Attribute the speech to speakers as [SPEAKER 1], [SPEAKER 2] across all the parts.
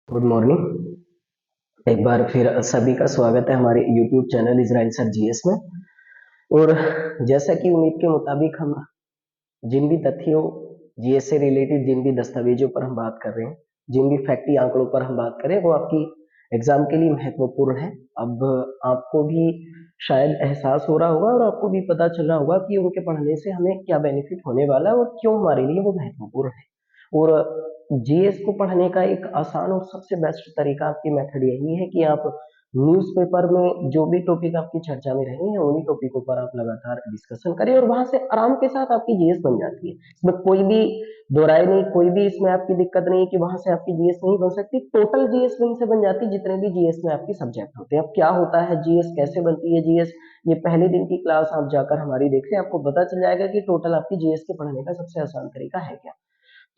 [SPEAKER 1] Good morning. एक बार फिर सभी का स्वागत है हमारे YouTube channel Israel sir GS में। और जैसा कि उम्मीद के मुताबिक हम जिन भी तथ्यों जीएस से रिलेटेड जिन भी दस्तावेजों पर हम बात कर रहे हैं, जिन भी फैक्टी आंकड़ों पर हम बात करें, वो आपकी एग्जाम के लिए महत्वपूर्ण है। अब आपको भी शायद एहसास हो रहा होगा और आपको भी पता चल रहा होगा कि उनके पढ़ने से हमें क्या बेनिफिट होने वाला है और क्यों हमारे लिए वो महत्वपूर्ण है। और जीएस को पढ़ने का एक आसान और सबसे बेस्ट तरीका आपकी मेथड यही है कि आप न्यूज़पेपर में जो भी टॉपिक आपकी चर्चा में रहे हैं उन्हीं टॉपिकों पर आप लगातार डिस्कशन करें और वहां से आराम के साथ आपकी जीएस बन जाती है। इसमें कोई भी दो राय नहीं, कोई भी इसमें आपकी दिक्कत नहीं कि वहां से आपकी जीएस नहीं बन सकती। टोटल जीएस वहीं से बन जाती जितने भी जीएस में आपके सब्जेक्ट होते हैं। अब क्या होता है जीएस, कैसे बनती है जीएस, ये पहले दिन की क्लास आप जाकर हमारी देख लें, आपको पता चल जाएगा कि टोटल आपकी जीएस के पढ़ने का सबसे आसान तरीका है क्या।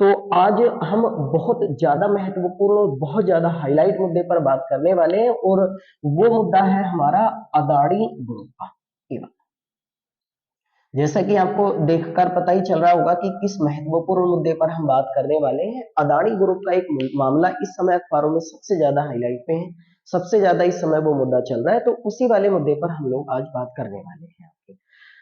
[SPEAKER 1] तो आज हम बहुत ज्यादा महत्वपूर्ण और बहुत ज्यादा हाईलाइट मुद्दे पर बात करने वाले हैं और वो मुद्दा है हमारा अदानी ग्रुप का। जैसा कि आपको देखकर पता ही चल रहा होगा कि किस महत्वपूर्ण मुद्दे पर हम बात करने वाले हैं। अदानी ग्रुप का एक मामला इस समय अखबारों में सबसे ज्यादा हाईलाइट पे है, सबसे ज्यादा इस समय वो मुद्दा चल रहा है, तो उसी वाले मुद्दे पर हम लोग आज बात करने वाले हैं।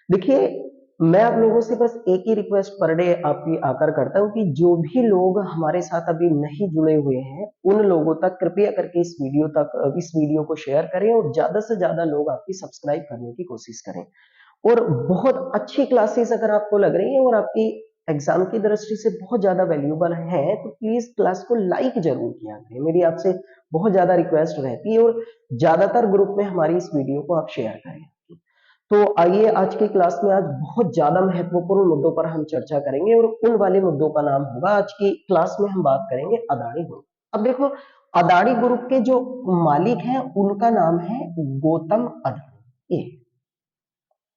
[SPEAKER 1] देखिए, मैं आप लोगों से बस एक ही रिक्वेस्ट पर डे आपकी आकर करता हूँ कि जो भी लोग हमारे साथ अभी नहीं जुड़े हुए हैं उन लोगों तक कृपया करके इस वीडियो को शेयर करें और ज्यादा से ज्यादा लोग आपकी सब्सक्राइब करने की कोशिश करें। और बहुत अच्छी क्लासेस अगर आपको लग रही है और आपकी एग्जाम की दृष्टि से बहुत ज्यादा वैल्यूएबल है तो प्लीज क्लास को लाइक जरूर किया करें, मेरी आपसे बहुत ज्यादा रिक्वेस्ट रहती है। और ज्यादातर ग्रुप में हमारी इस वीडियो को आप शेयर करें। तो आइए आज की क्लास में आज बहुत ज्यादा महत्वपूर्ण मुद्दों पर हम चर्चा करेंगे और उन वाले मुद्दों का नाम होगा, आज की क्लास में हम बात करेंगे अदानी ग्रुप। अब देखो, अदानी ग्रुप के जो मालिक हैं उनका नाम है गौतम अदानी। ये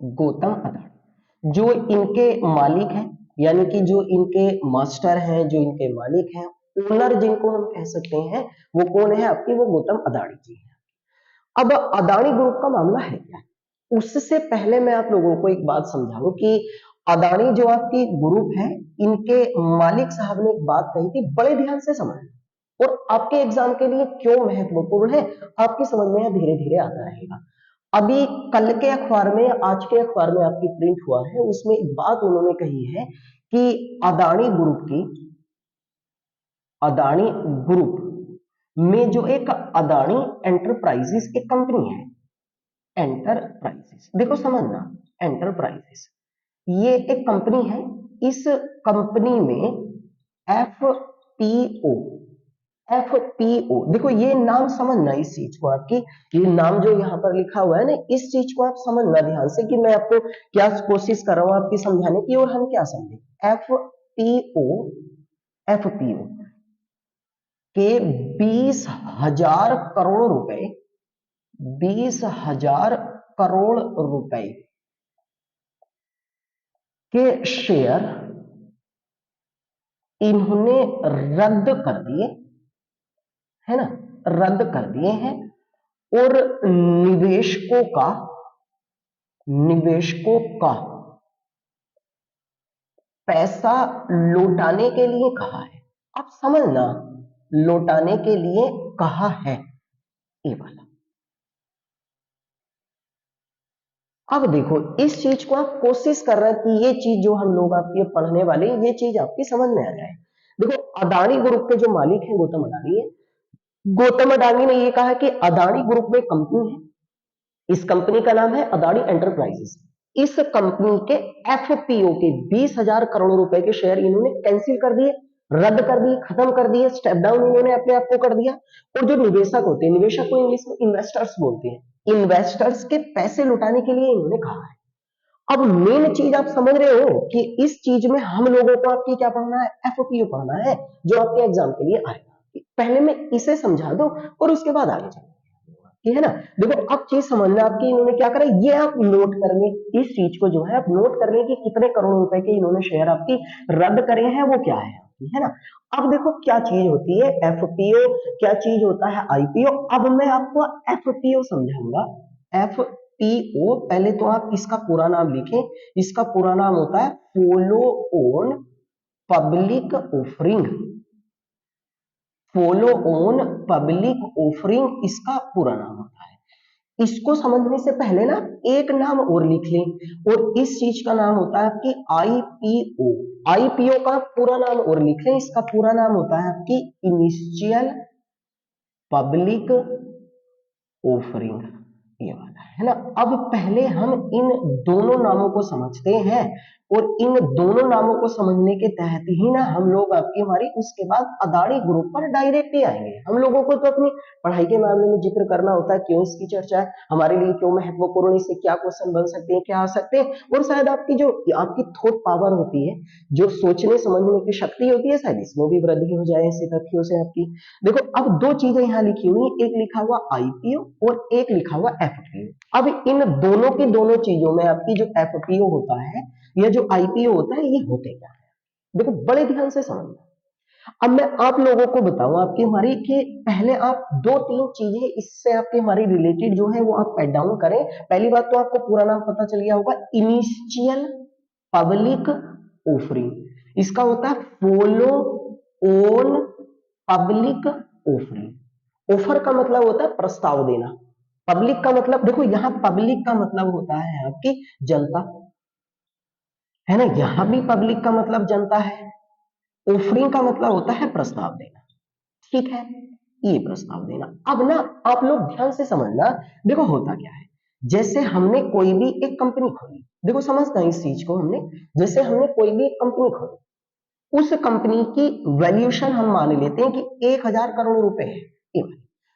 [SPEAKER 1] गौतम अदानी जो इनके मालिक हैं, यानी कि जो इनके मास्टर हैं, जो इनके मालिक हैं, ओनर जिनको हम कह सकते हैं, वो कौन है आपकी, वो गौतम अदानी जी है। अब अदानी ग्रुप का मामला है क्या, उससे पहले मैं आप लोगों को एक बात समझाऊं कि अदानी जो आपकी ग्रुप है, इनके मालिक साहब ने एक बात कही थी, बड़े ध्यान से समझना और आपके एग्जाम के लिए क्यों महत्वपूर्ण है आपकी समझ में धीरे धीरे आता रहेगा। अभी कल के अखबार में, आज के अखबार में आपकी प्रिंट हुआ है, उसमें एक बात उन्होंने कही है कि अदानी ग्रुप में जो एक अदानी एंटरप्राइजेस एक कंपनी है, एंटरप्राइजेस देखो समझना, एंटरप्राइजेस ये एक कंपनी है। इस कंपनी में एफपीओ, एफपीओ देखो ये नाम समझना, इस चीज को आपकी, ये नाम जो यहाँ पर लिखा हुआ है ना, इस चीज को आप समझना ध्यान से कि मैं आपको क्या कोशिश कर रहा हूं आपकी समझाने की और हम क्या समझे। एफपीओ, एफपीओ के 20,000 करोड़ रुपए, 20,000 करोड़ रुपए के शेयर इन्होंने रद्द कर दिए, है ना, रद्द कर दिए हैं। और निवेशकों का पैसा लौटाने के लिए कहा है। आप समझना, लौटाने के लिए कहा है ये वाला। अब देखो, इस चीज को आप कोशिश कर रहे हैं कि ये चीज जो हम लोग आपके पढ़ने वाले हैं ये चीज आपकी समझ में आ जाए। देखो, अदानी ग्रुप के जो मालिक हैं गौतम अडानी है। गौतम अडानी ने ये कहा कि अदानी ग्रुप में कंपनी है, इस कंपनी का नाम है अदानी एंटरप्राइजेस। इस कंपनी के एफपीओ के 20,000 करोड़ रुपए के शेयर इन्होंने कैंसिल कर दिए, रद्द कर दिए, खत्म कर दिए, स्टेप डाउन इन्होंने अपने आप को कर दिया। और जो निवेशक होते हैं, निवेशक को इंग्लिश में इन्वेस्टर्स बोलते हैं, इन्वेस्टर्स के पैसे लुटाने के लिए इन्होंने कहा है। अब मेन चीज आप समझ रहे हो कि इस चीज में हम लोगों को आपकी क्या पढ़ना है, एफपीओ पढ़ना है, जो आपके एग्जाम के लिए आएगा। पहले मैं इसे समझा दो और उसके बाद आगे चलो, ये है ना। देखो, अब चीज समझना आपकी, इन्होंने क्या करा ये आप नोट कर लें, इस चीज को जो है आप नोट कर लें कि कितने करोड़ रुपए के इन्होंने शेयर आपकी रद्द करे हैं, वो क्या है ना। अब देखो क्या चीज होती है एफपीओ, क्या चीज होता है आईपीओ। अब मैं आपको एफपीओ समझाऊंगा। एफपीओ, पहले तो आप इसका पूरा नाम लिखें, इसका पूरा नाम होता है follow on public offering. Follow on public offering इसका पूरा नाम होता है। इसको समझने से पहले ना एक नाम और लिख लें, और इस चीज का नाम होता है आपकी आईपीओ। आईपीओ का पूरा नाम और लिख लें, इसका पूरा नाम होता है आपकी इनिशियल पब्लिक ऑफरिंग, ये वाला है ना। अब पहले हम इन दोनों नामों को समझते हैं, और इन दोनों नामों को समझने के तहत ही ना हम लोग आपकी हमारी उसके बाद अदानी ग्रुप पर डायरेक्ट ही आएंगे। हम लोगों को तो अपनी पढ़ाई के मामले में जिक्र करना होता है, क्यों इसकी चर्चा है, हमारे लिए क्यों महत्वपूर्ण, इससे क्या क्वेश्चन बन सकते हैं, क्या आ सकते हैं, और शायद आपकी जो आपकी थॉट पावर होती है, जो सोचने समझने की शक्ति होती है, शायद इसमें भी वृद्धि हो जाए ऐसे तथ्यों से आपकी। देखो अब दो चीजें यहाँ लिखी हुई, एक लिखा हुआ आईपीओ और एक लिखा हुआ एफपीओ। अब इन दोनों की दोनों चीजों में आपकी जो एफपीओ होता है या जो आईपीओ होता है, ये होते क्या है, देखो बड़े ध्यान से समझना। अब मैं आप लोगों को बताऊं आपकी हमारी कि पहले आप दो तीन चीजें इससे आपके हमारी रिलेटेड जो है वो आप पैड डाउन करें। पहली बात तो आपको पूरा नाम पता चल गया होगा, इनिशियल पब्लिक ऑफरिंग। इसका होता है follow on public offering. Offer का मतलब होता है प्रस्ताव देना, पब्लिक का मतलब देखो यहां पब्लिक का मतलब होता है आपकी जनता, है ना, यहां भी पब्लिक का मतलब जनता है। ऑफरिंग का मतलब होता है प्रस्ताव देना, ठीक है, ये प्रस्ताव देना। अब ना आप लोग ध्यान से समझना, देखो होता क्या है, जैसे हमने कोई भी एक कंपनी खोली, देखो समझना इस चीज को, हमने जैसे हमने कोई भी एक कंपनी खोली, उस कंपनी की वैल्यूएशन हम मान लेते हैं कि 1,000 करोड़ रुपए है।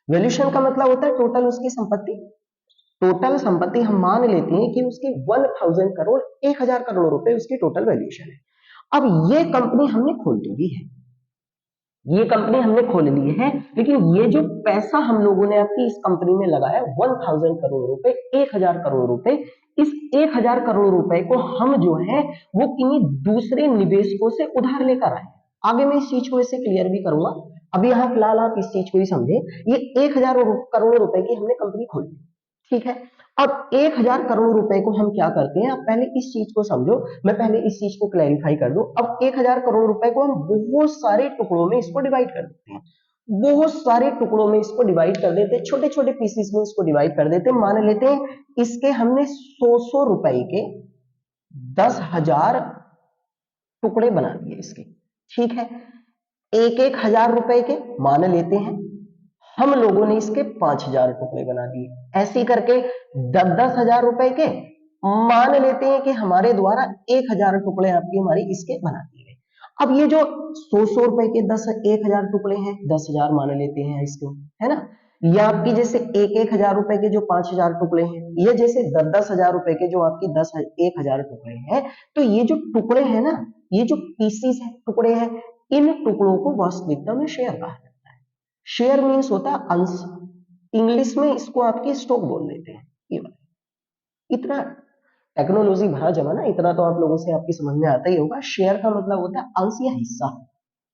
[SPEAKER 1] वैल्यूएशन का मतलब होता है टोटल उसकी संपत्ति, टोटल संपत्ति हम मान लेते हैं कि उसकी 1,000 करोड़, 1,000 करोड़ रुपए उसकी टोटल वैल्यूएशन है। अब ये कंपनी हमने खोल ली है, ये कंपनी हमने खोल ली है, लेकिन ये जो पैसा हम लोगों ने आपकी इस कंपनी में लगाया 1,000 करोड़ रुपए, 1,000 करोड़ रुपए, इस 1,000 करोड़ रुपए को हम जो है वो किन्हीं दूसरे निवेशकों से उधार लेकर आए। आगे मैं इस चीज को ऐसे क्लियर भी करूंगा, अभी यहाँ फिलहाल आप इस चीज को ही समझे। ये 1,000 करोड़ रुपए की हमने कंपनी खोली, ठीक है। अब 1,000 करोड़ रुपए को हम क्या करते हैं, आप पहले इस चीज को समझो, मैं पहले इस चीज को क्लैरिफाई कर दूं। अब 1,000 करोड़ रुपए को हम बहुत सारे टुकड़ों में इसको डिवाइड कर देते हैं, बहुत सारे टुकड़ों में इसको डिवाइड कर देते हैं, छोटे छोटे पीसेस में इसको डिवाइड कर देते हैं। मान लेते हैं इसके हमने 100 रुपए के 10,000 टुकड़े बना दिए इसके, ठीक है। एक एक हजार रुपए के मान लेते हैं, हम लोगों ने इसके 5,000 टुकड़े बना दिए, ऐसे ही करके 10,000 रुपए के मान लेते हैं कि हमारे द्वारा 1,000 टुकड़े आपकी हमारी इसके बना दिए गए। अब ये जो 100 रुपए के 1,000 टुकड़े हैं, 10,000 मान लेते हैं इसको, है ना। ये आपकी जैसे एक हजार रुपए के जो 5,000 टुकड़े हैं, ये जैसे 10,000 रुपए के जो आपकी 1,000 टुकड़े हैं, तो ये जो टुकड़े हैं ना, ये जो पीसीस है, टुकड़े हैं, इन टुकड़ों को वास्तविकता में शेयर कहा जाता है। शेयर मीन्स होता है अंश, इंग्लिश में इसको आपकी स्टॉक बोल देते हैं। ये इतना टेक्नोलॉजी भरा जमाना, इतना तो आप लोगों से आपकी समझ में आता ही होगा। शेयर का मतलब होता है अंश या हिस्सा,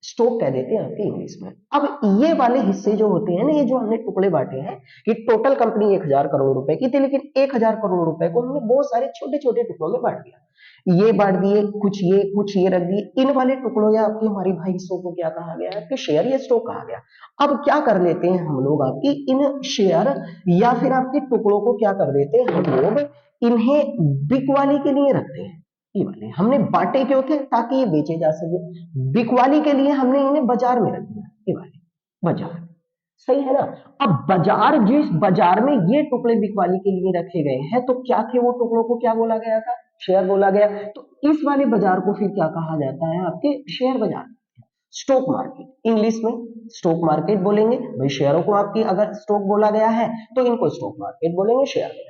[SPEAKER 1] स्टॉक कह देते हैं आपके इंग्लिश में। अब ये वाले हिस्से जो होते हैं ना, ये जो हमने टुकड़े बांटे हैं, कि टोटल कंपनी 1,000 करोड़ रुपए की थी, लेकिन 1,000 करोड़ रुपए को हमने बहुत सारे छोटे छोटे टुकड़ों में बांट दिया। ये बांट दिए, कुछ ये रख दिए। इन वाले टुकड़ों या आपके हमारी भाई हिस्सों को क्या कहा गया है, कि शेयर या स्टॉक कहा गया। अब क्या कर लेते हैं हम लोग, आपकी इन शेयर या फिर आपके टुकड़ों को क्या कर देते हैं हम लोग, इन्हें बिकवाली के लिए रखते हैं। ये वाले हमने बांटे क्यों थे, ताकि ये बेचे जा सके। बिकवाली के लिए हमने इन्हें बाजार में रख दिया, ये वाले बाजार, सही है ना। अब बाजार, जिस बाजार में ये टुकड़े बिकवाली के लिए रखे गए हैं, तो क्या थे वो टुकड़ों को, क्या बोला गया था, शेयर बोला गया। तो इस वाले बाजार को फिर क्या कहा जाता है, आपके शेयर बाजार, स्टॉक मार्केट, इंग्लिश में स्टॉक मार्केट बोलेंगे भाई। शेयरों को आपकी अगर स्टॉक बोला गया है तो इनको स्टॉक मार्केट बोलेंगे, शेयर बाजार।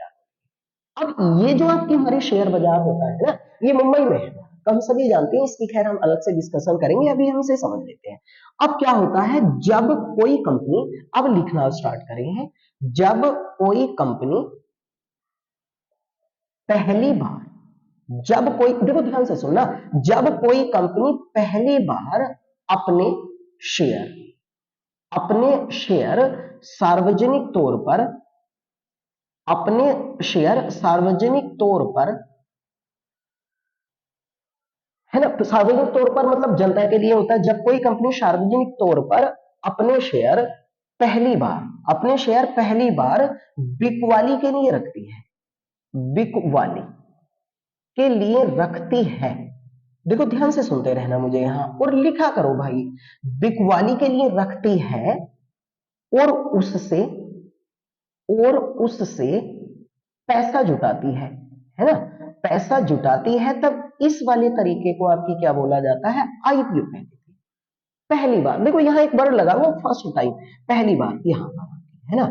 [SPEAKER 1] अब ये जो आपकी हमारे शेयर बाजार होता है ना, ये मुंबई में है, हम सभी जानते हैं, इसकी खैर हम अलग से डिस्कशन करेंगे, अभी हम इसे समझ लेते हैं। अब क्या होता है, जब कोई कंपनी, अब लिखना स्टार्ट करेंगे, जब कोई कंपनी पहली बार, जब कोई, देखो ध्यान से सुनना, जब कोई कंपनी पहली बार अपने शेयर, अपने शेयर सार्वजनिक तौर पर, अपने शेयर सार्वजनिक तौर पर, है ना, तो सार्वजनिक तौर पर मतलब जनता के लिए होता है। जब कोई कंपनी सार्वजनिक तौर पर अपने शेयर अपने शेयर पहली बार बिकवाली के लिए रखती है, बिकवाली के लिए रखती है। देखो ध्यान से सुनते रहना मुझे यहां और लिखा करो भाई, बिकवाली के लिए रखती है और उससे पैसा जुटाती है ना, पैसा जुटाती है, तब इस वाले तरीके को आपकी क्या बोला जाता है, आईपीओ कहते हैं। पहली बार देखो यहां एक वर्ड लगा हुआ फर्स्ट टाइम, पहली बार यहां पर है ना,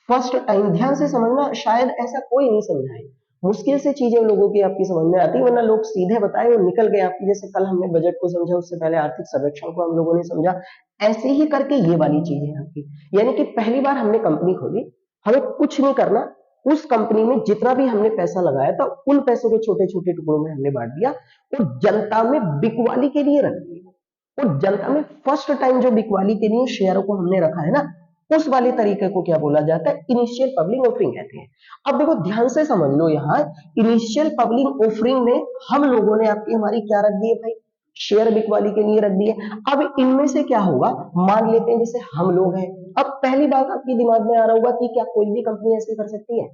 [SPEAKER 1] फर्स्ट टाइम। ध्यान से समझना, शायद ऐसा कोई नहीं समझाए, मुश्किल से चीजें लोगों की आपकी समझ में आती, वरना लोग सीधे बताए और निकल गए आपकी। जैसे कल हमने बजट को समझा, उससे पहले आर्थिक सर्वेक्षण को हम लोगों ने समझा, ऐसे ही करके ये वाली चीज है आपकी। यानी कि पहली बार हमने कंपनी खोली, हमें कुछ नहीं करना, उस कंपनी में जितना भी हमने पैसा लगाया था उन पैसों को छोटे छोटे टुकड़ों में हमने बांट दिया और जनता में बिकवाली के लिए रख दिया। और जनता में फर्स्ट टाइम जो बिकवाली के लिए शेयरों को हमने रखा है ना, उस वाले तरीके को क्या बोला जाता है, इनिशियल पब्लिक ऑफरिंग कहते हैं। अब देखो ध्यान से समझ लो, यहाँ इनिशियल पब्लिक ऑफरिंग में हम लोगों ने आपकी हमारी क्या रख दी है भाई, शेयर बिकवाली के लिए रख दिए। अब इनमें से क्या होगा, मान लेते हैं जैसे हम लोग हैं। अब पहली बात आपके दिमाग में आ रहा होगा कि क्या कोई भी कंपनी ऐसे कर सकती है,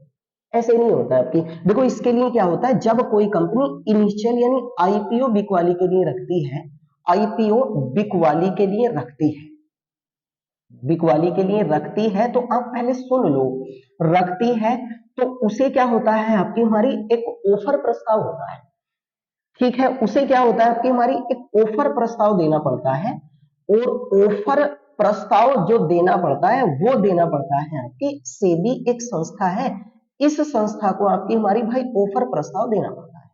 [SPEAKER 1] ऐसे नहीं होता है आपकी। देखो इसके लिए क्या होता है, जब कोई कंपनी इनिशियल यानी आईपीओ बिकवाली के लिए रखती है, आईपीओ बिकवाली के लिए रखती है, बिकवाली के लिए रखती है, तो आप पहले सुन लो, रखती है तो उसे क्या होता है, आपकी हमारी एक ऑफर प्रस्ताव होता है, ठीक है, उसे क्या होता है, आपकी हमारी एक ऑफर प्रस्ताव देना पड़ता है। और ऑफर प्रस्ताव जो देना पड़ता है वो देना पड़ता है आपकी सेबी एक संस्था है, इस संस्था को आपकी हमारी भाई ऑफर प्रस्ताव देना पड़ता है।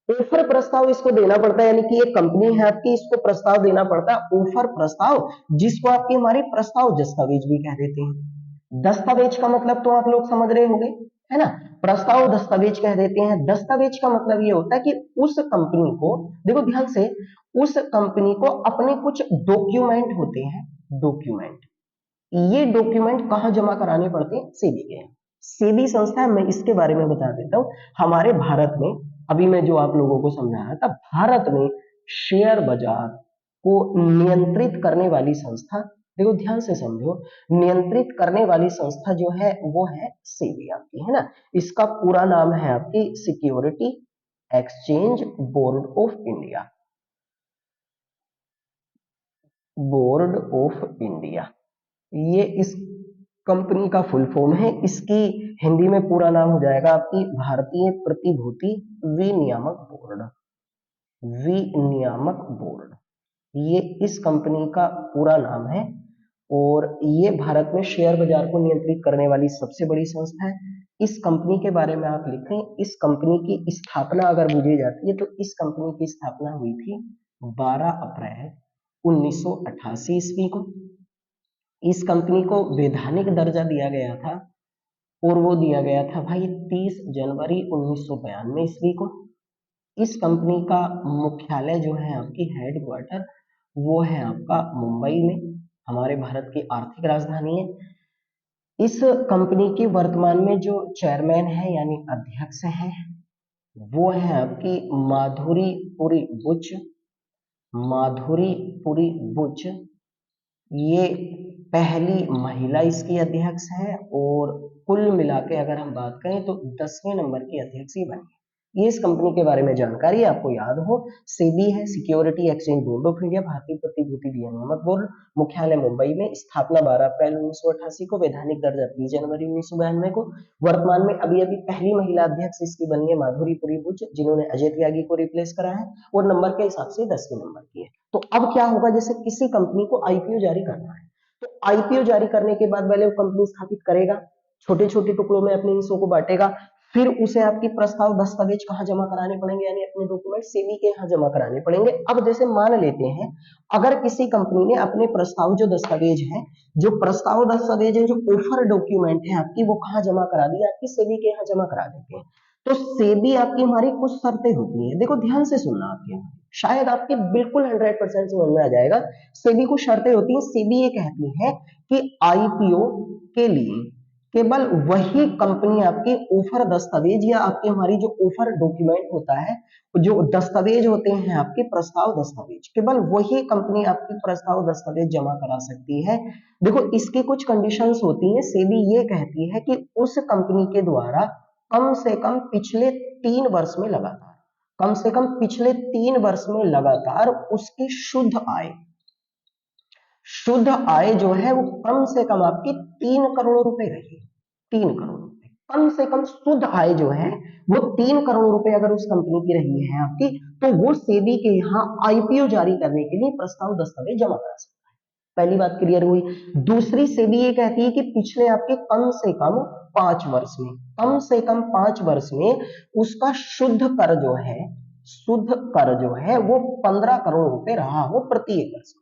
[SPEAKER 1] ऑफर प्रस्ताव इसको देना पड़ता है, यानी कि एक कंपनी है आपकी, इसको प्रस्ताव देना पड़ता है, ऑफर प्रस्ताव, जिसको आपकी हमारी प्रस्ताव दस्तावेज भी कह देते हैं। दस्तावेज का मतलब तो आप लोग समझ रहे होंगे, है ना, प्रस्ताव दस्तावेज कह देते हैं। दस्तावेज का मतलब ये होता है कि उस कंपनी को, देखो ध्यान से, उस कंपनी को अपने कुछ डॉक्यूमेंट होते हैं, डॉक्यूमेंट, ये डॉक्यूमेंट कहां जमा कराने पड़ते हैं, सेबी के। सेबी संस्था है, मैं इसके बारे में बता देता हूं। हमारे भारत में, अभी मैं जो आप लोगों को समझा रहा था, भारत में शेयर बाजार को नियंत्रित करने वाली संस्था, देखो ध्यान से समझो, नियंत्रित करने वाली संस्था जो है वो है सेबी आपकी, है ना। इसका पूरा नाम है आपकी security exchange board of India, board of India, ये इस कंपनी का फुल फॉर्म है। इसकी हिंदी में पूरा नाम हो जाएगा आपकी भारतीय प्रतिभूति विनियामक बोर्ड, विनियामक बोर्ड, ये इस कंपनी का पूरा नाम है। और ये भारत में शेयर बाजार को नियंत्रित करने वाली सबसे बड़ी संस्था है। इस कंपनी के बारे में आप लिखें, इस कंपनी की स्थापना अगर पूछी जाती है तो इस कंपनी की स्थापना हुई थी 12 अप्रैल 1988 ईस्वी को। इस कंपनी को वैधानिक दर्जा दिया गया था और वो दिया गया था भाई 30 जनवरी 1992 ईस्वी को। इस कंपनी का मुख्यालय जो है आपकी हेडक्वार्टर, वो है आपका मुंबई में, हमारे भारत की आर्थिक राजधानी है। इस कंपनी की वर्तमान में जो चेयरमैन है यानी अध्यक्ष हैं, वो है आपकी माधुरी पुरी बुच, माधुरी पुरी बुच, ये पहली महिला इसकी अध्यक्ष है। और कुल मिला के अगर हम बात करें तो 10वें नंबर की अध्यक्ष ही बनी है। ये इस कंपनी के बारे में जानकारी आपको याद हो। सेबी है security exchange board of India, भारतीय प्रतिभूति विनियामक बोर्ड, मुख्यालय मुंबई में, स्थापना 12 अप्रैल 1988 को, वैधानिक दर्जा 30 जनवरी 1992 को। वर्तमान में अभी अभी पहली महिला अध्यक्ष इसकी बनी है माधुरी पुरी बुच, जिन्होंने अजय त्यागी को रिप्लेस करा है, और नंबर के हिसाब से 10वें नंबर की है। तो अब क्या होगा, जैसे किसी कंपनी को आईपीओ जारी करना है, तो आईपीओ जारी करने के बाद पहले वो कंपनी स्थापित करेगा, छोटे छोटे टुकड़ों में अपने हिस्सों को बांटेगा, फिर उसे आपकी प्रस्ताव दस्तावेज कहाँ जमा कराने पड़ेंगे, यानी अपने डॉक्यूमेंट सेबी के यहाँ जमा कराने पड़ेंगे। अब जैसे मान लेते हैं, अगर किसी कंपनी ने अपने प्रस्ताव जो दस्तावेज है, जो प्रस्ताव दस्तावेज है, जो ऑफर डॉक्यूमेंट है आपकी, वो कहाँ जमा करा दी, आपकी सेबी के यहाँ जमा करा देते हैं। तो सेबी आपकी हमारी कुछ शर्तें होती हैं, देखो ध्यान से सुनना आपके, शायद आपके बिल्कुल 100% समझ में आ जाएगा। सेबी को शर्तें होती हैं, सेबी ये कहती है कि आईपीओ के लिए केवल वही कंपनी आपकी ऑफर दस्तावेज या आपकी हमारी जो ऑफर डॉक्यूमेंट होता है, जो दस्तावेज होते हैं आपके प्रस्ताव दस्तावेज, केवल वही कंपनी आपकी प्रस्ताव दस्तावेज जमा करा सकती है। देखो इसकी कुछ कंडीशंस होती हैं। सेबी ये कहती है कि उस कंपनी के द्वारा कम से कम पिछले 3 वर्ष में लगातार, कम से कम पिछले 3 वर्ष में लगातार उसकी शुद्ध आय जो है वो कम से कम आपकी 3 करोड़ रुपए रही। 3 करोड़ रुपए कम से कम शुद्ध आय जो है वो 3 करोड़ रुपए अगर उस कंपनी की रही है आपकी, तो वो सेबी के यहाँ आईपीओ जारी करने के लिए प्रस्ताव दस्तावेज जमा करा सकता है। पहली बात क्लियर हुई। दूसरी, सेबी ये कहती है कि पिछले आपके कम से कम 5 वर्ष में, कम से कम 5 वर्ष में उसका शुद्ध कर जो है वो 15 करोड़ रुपए रहा हो प्रत्येक वर्ष में।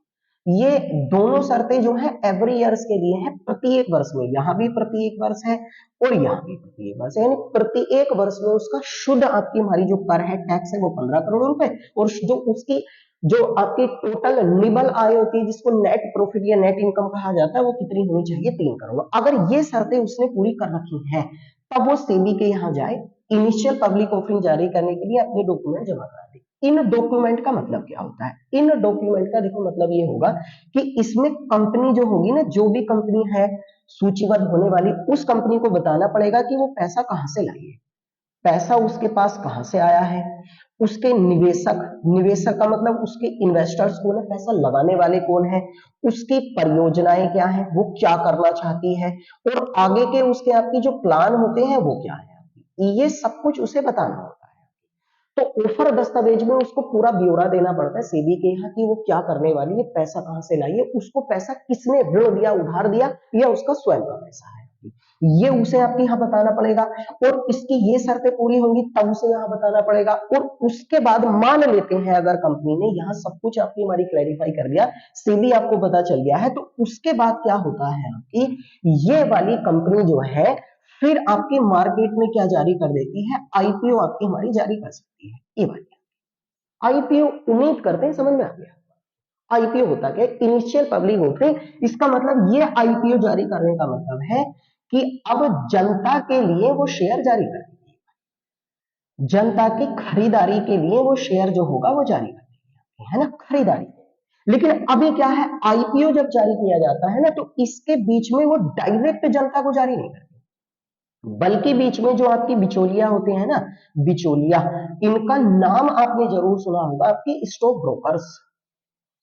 [SPEAKER 1] ये दोनों शर्तें जो है एवरी ईयर्स के लिए है, प्रत्येक वर्ष में, यहाँ भी प्रत्येक वर्ष है और यहाँ भी प्रत्येक वर्ष है, यानी प्रत्येक वर्ष में उसका शुद्ध आपकी हमारी जो कर है, टैक्स है, वो 15 करोड़ रुपए, और जो उसकी जो आपकी टोटल निबल आय होती है जिसको नेट प्रॉफिट या नेट इनकम कहा जाता है, वो कितनी होनी चाहिए, 3 करोड़। अगर ये शर्तें उसने पूरी कर रखी हैं तब वो सेबी के यहाँ जाए, इनिशियल पब्लिक ऑफरिंग जारी करने के लिए अपने डॉक्यूमेंट जमा करा दे। इन डॉक्यूमेंट का मतलब क्या होता है? इन डॉक्यूमेंट का देखो मतलब ये होगा कि इसमें कंपनी जो होगी ना, जो भी कंपनी है सूचीबद्ध होने वाली, उस कंपनी को बताना पड़ेगा कि वो पैसा कहां से लाई है, पैसा उसके पास कहां से आया है, उसके निवेशक का मतलब उसके इन्वेस्टर्स कौन है, पैसा लगाने वाले कौन है, उसकी परियोजनाएं क्या है, वो क्या करना चाहती है, और आगे के उसके आपकी जो प्लान होते हैं वो क्या है, ये सब कुछ उसे बताना होता है। तो ऑफर दस्तावेज में उसको पूरा ब्यौरा देना पड़ता है सेबी के यहाँ कि वो क्या करने वाली है, पैसा कहां से लाई है, उसको पैसा किसने ऋण दिया, उधार दिया, या उसका स्वयं का पैसा है, ये उसे आपके यहाँ बताना पड़ेगा। और इसकी ये शर्तें पूरी होंगी तब उसे यहाँ बताना पड़ेगा। और उसके बाद मान लेते हैं अगर कंपनी ने यहाँ सब कुछ आपकी हमारी क्लैरिफाई कर दिया, सेबी आपको पता चल गया है, तो उसके बाद क्या होता है आपकी ये वाली कंपनी जो है फिर आपकी मार्केट में क्या जारी कर देती है, आईपीओ आपकी हमारी जारी कर सकती है। ये वाली आईपीओ, उम्मीद करते हैं समझ में आ गया। आईपीओ होता क्या, इनिशियल पब्लिक ऑफरिंग, इसका मतलब ये आईपीओ जारी करने का मतलब है कि अब जनता के लिए वो शेयर जारी करेगी, जनता की खरीदारी के लिए वो शेयर जो होगा वो जारी करेगी, है ना, खरीदारी। लेकिन अभी क्या है, आईपीओ जब जारी किया जाता है ना, तो इसके बीच में वो डायरेक्ट जनता को जारी नहीं करती, बल्कि बीच में जो आपकी बिचौलिया होते हैं ना, बिचौलिया, इनका नाम आपने जरूर सुना होगा, आपकी स्टॉक ब्रोकर्स।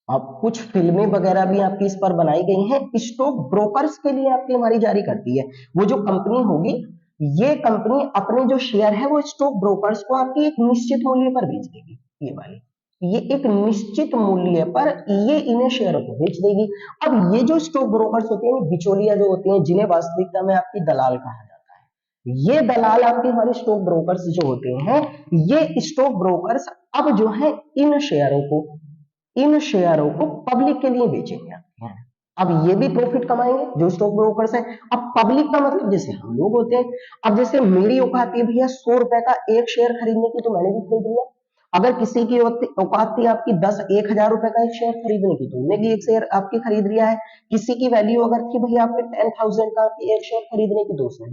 [SPEAKER 1] अब कुछ फिल्में वगैरह भी आपकी इस पर बनाई गई हैं, स्टॉक ब्रोकर्स के लिए आपकी हमारी जारी करती है। वो जो कंपनी होगी, ये कंपनी अपने जो शेयर है वो स्टॉक ब्रोकर्स को आपकी एक निश्चित मूल्य पर बेच देगी, ये वाली, ये एक निश्चित मूल्य पर ये इन्हें शेयरों को बेच देगी। अब ये जो स्टॉक ब्रोकर्स होते हैं, बिचौलिया जो होते हैं, जिन्हें वास्तविकता में आपकी दलाल कहा जाता है, ये दलाल आपके हमारे स्टॉक ब्रोकर्स जो होते हैं, ये स्टॉक ब्रोकर्स अब जो है इन शेयरों को पब्लिक के लिए बेचेंगे। अब ये भी प्रॉफिट कमाएंगे जो स्टॉक ब्रोकर्स है। अब पब्लिक का मतलब जैसे हम लोग होते हैं, अब जैसे मेरी औकात थी भैया 100 रुपए का एक शेयर खरीदने की, तो मैंने भी खरीद लिया। अगर किसी की औकात थी आपकी 10-1000 रुपए का एक शेयर खरीदने की, तो उन्होंने भी एक शेयर आपकी खरीद लिया है। किसी की वैल्यू अगर थी भैया आपने 10,000 का एक शेयर खरीदने की, तो उसने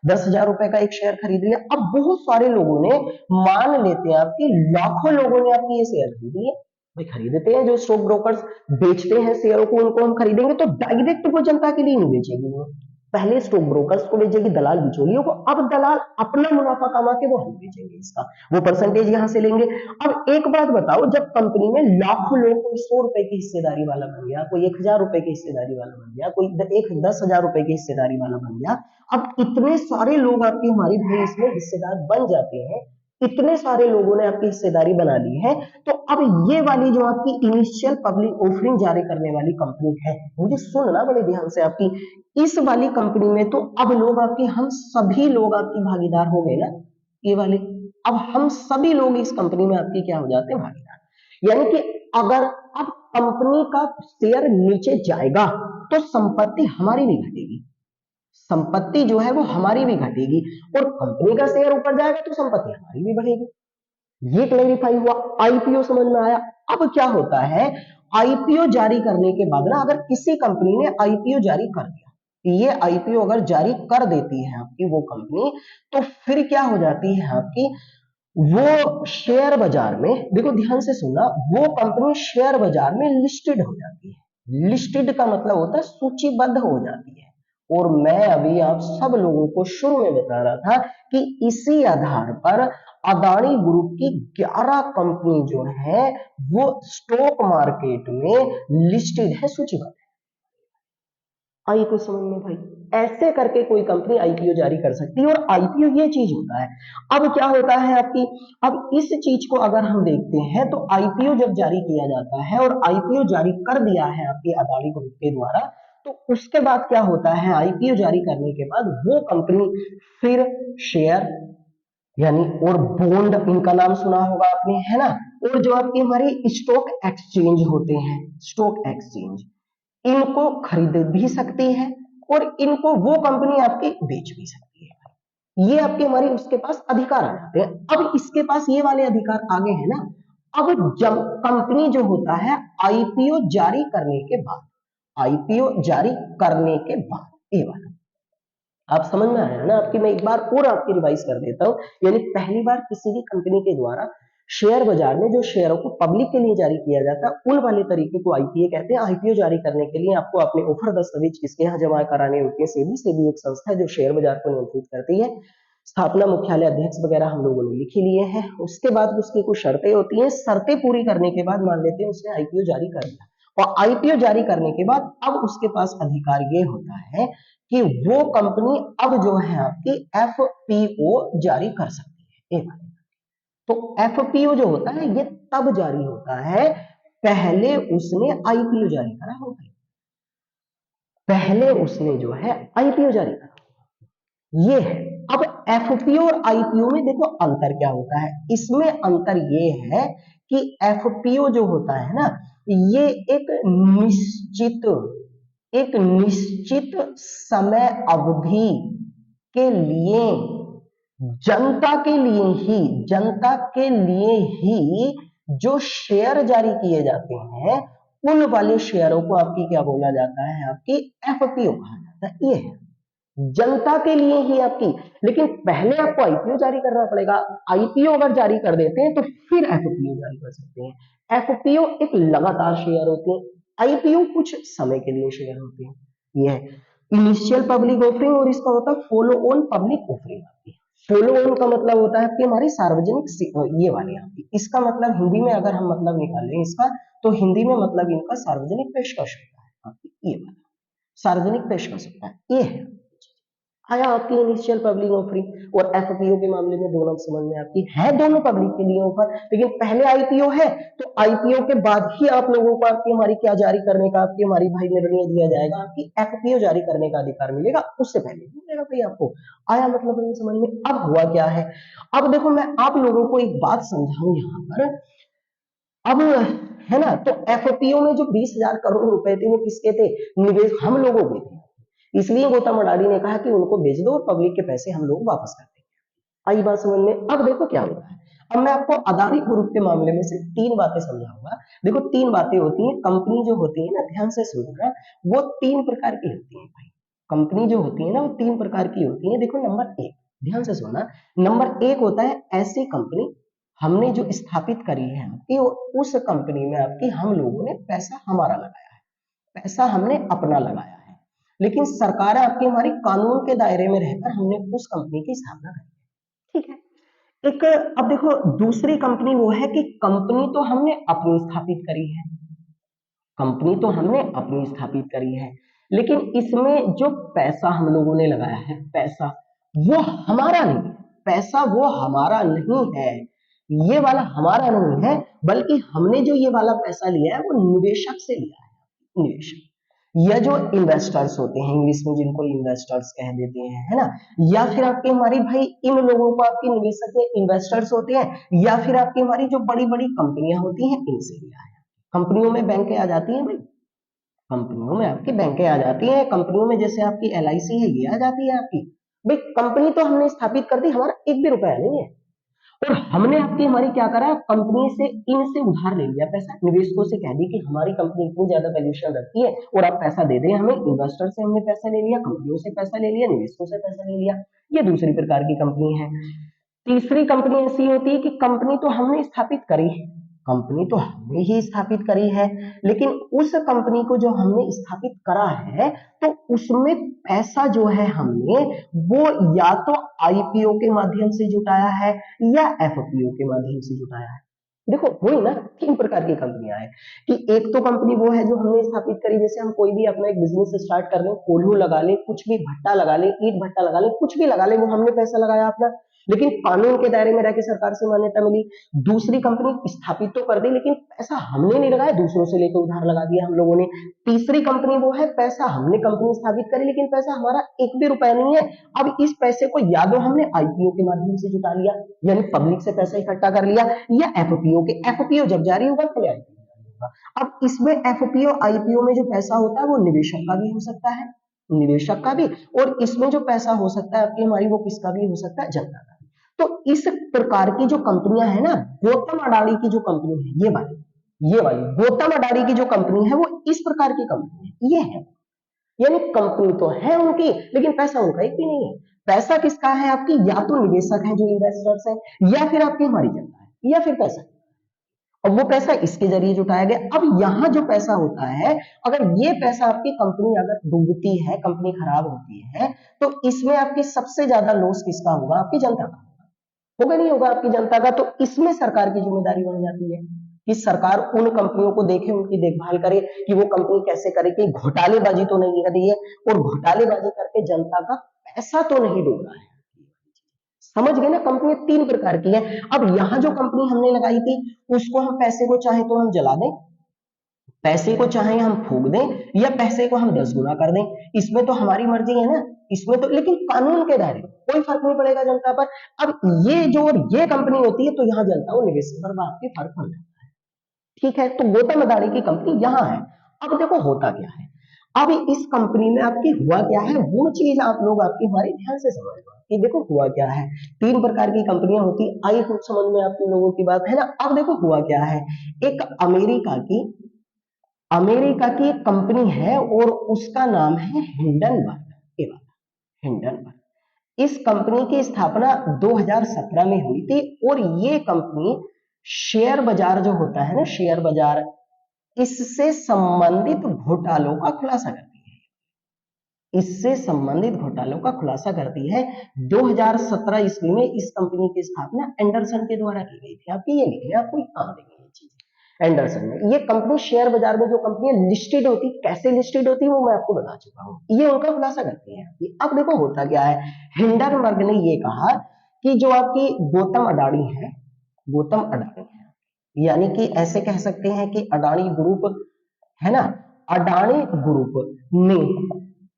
[SPEAKER 1] 10,000 रुपए का एक शेयर खरीद लिया। अब बहुत सारे लोगों ने, मान लेते हैं आपकी लाखों लोगों ने आपकी ये शेयर खरीद लिए, भाई खरीदते हैं, जो स्टॉक ब्रोकर्स बेचते हैं शेयरों को, उनको हम खरीदेंगे, तो डायरेक्ट वो जनता के लिए नहीं बेचेगी, वो पहले स्टॉक ब्रोकर्स को बेचेगी, दलाल बिचौलियों को। अब दलाल अपना मुनाफा कमा के वो हमें बेचेंगे, इसका वो परसेंटेज यहां से लेंगे। अब एक बात बताओ, जब कंपनी में लाखों लोग, कोई 100 रुपए की हिस्सेदारी वाला बन गया, कोई 1000 रुपए की हिस्सेदारी वाला बन गया, कोई 10,000 रुपए की हिस्सेदारी वाला बन गया, अब इतने सारे लोग आपकी हमारी भाई इसमें हिस्सेदार बन जाते हैं, इतने सारे लोगों ने आपकी हिस्सेदारी बना ली है, तो अब ये वाली जो आपकी इनिशियल पब्लिक ऑफरिंग जारी करने वाली कंपनी है, मुझे सुनना बड़े ध्यान से, आपकी इस वाली कंपनी में तो अब लोग आपकी, हम सभी लोग आपकी भागीदार हो गए ना, ये वाले, अब हम सभी लोग इस कंपनी में आपकी क्या हो जाते हैं, भागीदार। यानी कि अगर अब कंपनी का शेयर नीचे जाएगा तो संपत्ति हमारी भी घटेगी, संपत्ति जो है वो हमारी भी घटेगी, और कंपनी का शेयर ऊपर जाएगा तो संपत्ति हमारी भी बढ़ेगी। ये क्लैरिफाई हुआ, आईपीओ समझ में आया। अब क्या होता है, आईपीओ जारी करने के बाद ना, अगर किसी कंपनी ने आईपीओ जारी कर दिया, ये आईपीओ अगर जारी कर देती है आपकी वो कंपनी, तो फिर क्या हो जाती है आपकी, वो शेयर बाजार में, देखो ध्यान से सुनना, वो कंपनी शेयर बाजार में लिस्टेड हो जाती है। लिस्टेड का मतलब होता है सूचीबद्ध हो जाती है। और मैं अभी आप सब लोगों को शुरू में बता रहा था कि इसी आधार पर अदानी ग्रुप की 11 कंपनी जो है वो स्टॉक मार्केट में लिस्टेड है, सूचीबद्ध। आई कुछ समझ में भाई? ऐसे करके कोई कंपनी आईपीओ जारी कर सकती है। और आईपीओ ये चीज होता है, अब क्या होता है आपकी, अब इस चीज को अगर हम देखते हैं तो आईपीओ जब जारी किया जाता है और आईपीओ जारी कर दिया है आपके अदानी ग्रुप के द्वारा, तो उसके बाद क्या होता है, आईपीओ जारी करने के बाद वो कंपनी फिर शेयर यानी और बॉन्ड, इनका नाम सुना होगा आपने, है ना, और जो आपकी हमारी स्टॉक एक्सचेंज होते हैं, स्टॉक एक्सचेंज, इनको खरीद भी सकती है और इनको वो कंपनी आपकी बेच भी सकती है। ये आपके हमारी उसके पास अधिकार आ जाते हैं। अब इसके पास ये वाले अधिकार आगे है ना। अब जब कंपनी जो होता है आईपीओ जारी करने के बाद, आईपीओ जारी करने के बाद, ये वाला आप समझ में आया ना आपकी, मैं एक बार और आपकी रिवाइज कर देता हूं। यानी पहली बार किसी भी कंपनी के द्वारा शेयर बाजार में जो शेयरों को पब्लिक के लिए जारी किया जाता है, उन वाले तरीके को आईपीओ कहते हैं। आईपीओ जारी करने के लिए आपको अपने ऑफर दस्तावेज किसके यहाँ जमा कराने होते हैं, सेबी एक संस्था है जो शेयर बाजार को नियंत्रित करती है। स्थापना, मुख्यालय, अध्यक्ष वगैरह हम लोगों ने लिख ही लिए हैं। उसके बाद उसकी कुछ शर्तें होती हैं, शर्तें पूरी करने के बाद मान लेते हैं उसने आईपीओ जारी कर दिया, और आईपीओ जारी करने के बाद अब उसके पास अधिकार ये होता है कि वो कंपनी अब जो है आपकी एफपीओ जारी कर सकती है। एक तो एफपीओ जो होता है ये तब जारी होता है, पहले उसने आईपीओ जारी करा होगा, पहले उसने जो है आईपीओ जारी करा, ये है। अब एफपीओ और आईपीओ में देखो अंतर क्या होता है, इसमें अंतर ये है कि एफपीओ जो होता है ना, ये एक निश्चित समय अवधि के लिए जनता के लिए ही जो शेयर जारी किए जाते हैं, उन वाले शेयरों को आपकी क्या बोला जाता है, आपकी एफपीओ कहा जाता है। ये है जनता के लिए ही आपकी, लेकिन पहले आपको आईपीओ जारी करना पड़ेगा। आईपीओ अगर जारी कर देते हैं तो फिर एफपीओ जारी कर सकते हैं। एफपीओ एक लगातार शेयर होते हैं, आईपीओ कुछ समय के लिए शेयर होते हैं। ये है इनिशियल पब्लिक ऑफरिंग, और इसका होता है follow on public offering. Follow on का मतलब होता है कि हमारी सार्वजनिक, ये वाली आपकी, इसका मतलब हिंदी में अगर हम मतलब निकालें इसका, तो हिंदी में मतलब इनका सार्वजनिक पेशकश होता है आपकी, ये वाला सार्वजनिक पेशकश होता है। ये है आया आपकी इनिशियल पब्लिक ऑफरिंग। और एफपीओ के मामले में दोनों समझ में आपकी है, दोनों पब्लिक के लिए ऑफर, लेकिन पहले आईपीओ है तो आईपीओ के बाद ही आप लोगों को आपकी हमारी क्या जारी करने का, आपकी हमारी भाई निर्णय दिया जाएगा, आपकी एफपीओ जारी करने का अधिकार मिलेगा, उससे पहले नहीं मिलेगा भाई आपको। आया मतलब नहीं समझ में? अब हुआ क्या है, अब देखो मैं आप लोगों को एक बात समझाऊं यहाँ पर। अब है ना, तो एफपीओ में जो 20,000 करोड़ रुपए थे वो किसके थे, निवेश हम लोगों के थे। इसलिए गौतम अडानी ने कहा कि उनको भेज दो और पब्लिक के पैसे हम लोग वापस कर देंगे। आई बात समझ में? अब देखो क्या होता है, अब मैं आपको अदानी ग्रुप के मामले में से 3 बातें समझाऊंगा। देखो 3 बातें होती हैं, कंपनी जो होती है ना, ध्यान से सुनना, वो 3 प्रकार की होती है भाई। कंपनी जो होती है ना वो 3 प्रकार की होती है। देखो नंबर 1, ध्यान से सुनना, नंबर 1 होता है ऐसी कंपनी हमने जो स्थापित करी है आपकी, उस कंपनी में आपकी हम लोगों ने पैसा हमारा लगाया है, पैसा हमने अपना लगाया है, लेकिन सरकार आपकी हमारी कानून के दायरे में रहकर हमने उस कंपनी की स्थापना करी, ठीक है। एक अब देखो दूसरी कंपनी वो है कि कंपनी तो हमने अपनी स्थापित करी है, कंपनी तो हमने अपनी स्थापित करी है, लेकिन इसमें जो पैसा हम लोगों ने लगाया है, पैसा वो हमारा नहीं है, पैसा वो हमारा नहीं है, ये वाला हमारा नहीं है, बल्कि हमने जो ये वाला पैसा लिया है वो निवेशक से लिया है। निवेशक या जो इन्वेस्टर्स होते हैं, इंग्लिश में जिनको इन्वेस्टर्स कह देते हैं, है ना, या फिर आपके हमारी भाई इन लोगों को आपके निवेशक या इन्वेस्टर्स होते हैं, या फिर आपकी हमारी जो बड़ी बड़ी कंपनियां होती हैं इनसे लिया है। कंपनियों में बैंकें आ जाती हैं भाई, कंपनियों में आपकी बैंकें आ जाती हैं, कंपनियों में जैसे आपकी एलआईसी है ये आ जाती है आपकी। भाई कंपनी तो हमने स्थापित कर दी, हमारा एक भी रुपया नहीं है, और हमने आपकी हमारी क्या करा, कंपनी से इनसे उधार ले लिया पैसा, निवेशकों से कह दी कि हमारी कंपनी इतनी ज्यादा वैल्यूएशन रखती है और आप पैसा दे दें हमें। इन्वेस्टर से हमने पैसा ले लिया, कंपनियों से पैसा ले लिया, निवेशकों से पैसा ले लिया। ये दूसरी प्रकार की कंपनी है। तीसरी कंपनी ऐसी होती है कि कंपनी तो हमने स्थापित करी है, कंपनी तो हमने ही स्थापित करी है, लेकिन उस कंपनी को जो हमने स्थापित करा है तो उसमें पैसा जो है हमने वो या तो आईपीओ के माध्यम से जुटाया है या एफपीओ के माध्यम से जुटाया है। देखो वही ना, तीन प्रकार की कंपनियां हैं कि एक तो कंपनी वो है जो हमने स्थापित करी, जैसे हम कोई भी अपना एक बिजनेस स्टार्ट कर लें, कोल्हू लगा लें, कुछ भी भट्टा लगा लें, ईट भट्टा लगा लें, कुछ भी लगा लें, वो हमने पैसा लगाया अपना, लेकिन कानून के दायरे में रहकर सरकार से मान्यता मिली। दूसरी कंपनी स्थापित तो कर दी लेकिन पैसा हमने नहीं लगाया, दूसरों से लेकर उधार लगा दिया हम लोगों ने। तीसरी कंपनी वो है पैसा हमने कंपनी स्थापित करी लेकिन पैसा हमारा एक भी रुपया नहीं है। अब इस पैसे को या तो हमने आईपीओ के माध्यम से जुटा लिया, यानी पब्लिक से पैसा इकट्ठा कर लिया, या एफपीओ के, एफपीओ जब जारी होगा पहले आईपीओ होगा। अब इसमें एफपीओ आईपीओ में जो पैसा होता है वो निवेशक का भी हो सकता है, निवेशक का भी, और इसमें जो पैसा हो सकता है आपकी हमारी वो किसका भी हो सकता है, जनता का। तो इस प्रकार की जो कंपनियां है ना, गौतम अडानी की जो कंपनी है ये वाली गौतम अडानी की जो कंपनी है वो इस प्रकार की कंपनी है, ये है। यानी कंपनी तो है उनकी लेकिन पैसा उनका एक भी नहीं है। पैसा किसका है आपकी, या तो निवेशक है जो इन्वेस्टर्स है, या फिर आपकी हमारी जनता है, या फिर पैसा। और वो पैसा इसके जरिए जुटाया गया। अब यहाँ जो पैसा होता है, अगर ये पैसा आपकी कंपनी अगर डूबती है, कंपनी खराब होती है, तो इसमें आपकी सबसे ज्यादा लॉस किसका होगा, आपकी जनता का होगा, नहीं होगा आपकी जनता का। तो इसमें सरकार की जिम्मेदारी बढ़ जाती है कि सरकार उन कंपनियों को देखे, उनकी देखभाल करे कि वो कंपनी कैसे करे कि घोटालेबाजी तो नहीं कर रही है, और घोटालेबाजी करके जनता का पैसा तो नहीं डूब रहा है। समझ गए ना, कंपनी तीन प्रकार की है। अब यहां जो कंपनी हमने लगाई थी उसको हम पैसे को चाहे तो हम जला दें, पैसे को चाहे हम फूक दें, या पैसे को हम 10 गुना कर दें, इसमें तो हमारी मर्जी है ना, इसमें तो, लेकिन कानून के दायरे में कोई फर्क नहीं पड़ेगा जनता पर। अब ये जो और ये कंपनी होती है तो यहाँ जनता और निवेशक पर आपके फर्क पड़ जाता है। ठीक है, तो गौतम अदानी की कंपनी यहाँ है। अब देखो होता क्या है, अब इस कंपनी में आपकी हुआ क्या है, वो चीज आप लोग आपकी हमारे ध्यान से समझ लो कि देखो हुआ क्या है। तीन प्रकार की कंपनियां होती, आई कुछ समझ में आपके लोगों की बात है ना। अब देखो हुआ क्या है, एक अमेरिका की एक कंपनी है और उसका नाम है हिंडनबर्ग। हिंडनबर्ग, इस कंपनी की स्थापना 2017 में हुई थी, और ये कंपनी शेयर बाजार जो होता है ना, शेयर बाजार, इससे संबंधित घोटालों का खुलासा करती है, इससे संबंधित घोटालों का खुलासा करती है। 2017 ईस्वी में इस कंपनी की स्थापना एंडरसन के द्वारा की गई थी। आपकी ये लिखे, आपको काम देंगे ये चीज। एंडरसन में ये कंपनी शेयर बाजार में जो कंपनी लिस्टेड होती, कैसे लिस्टेड होती वो मैं आपको बता चुका हूँ, ये उनका खुलासा करती है। अब देखो होता क्या है, हिंडनबर्ग ने ये कहा कि जो आपकी गौतम अडानी है, गौतम अडानी है, यानी कि ऐसे कह सकते हैं कि अडानी ग्रुप है ना, अडानी ग्रुप ने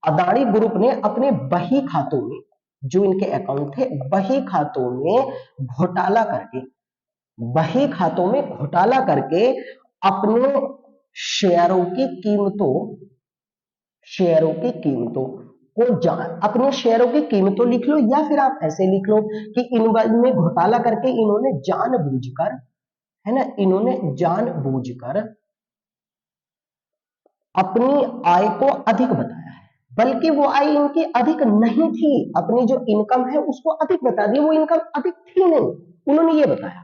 [SPEAKER 1] अडानी ग्रुप ने अपने बही खातों में, जो इनके अकाउंट थे, बही खातों में घोटाला करके, बही खातों में घोटाला करके अपने शेयरों की कीमतों शेयरों की कीमतों को जान, अपने शेयरों की कीमतों लिख लो, या फिर आप ऐसे लिख लो कि इनमें घोटाला करके इन्होंने जानबूझकर, है ना, इन्होंने जानबूझकर अपनी आय को अधिक बताया है, बल्कि वो आय इनकी अधिक नहीं थी, अपनी जो इनकम है उसको अधिक बता दी, वो इनकम अधिक थी नहीं, उन्होंने ये बताया।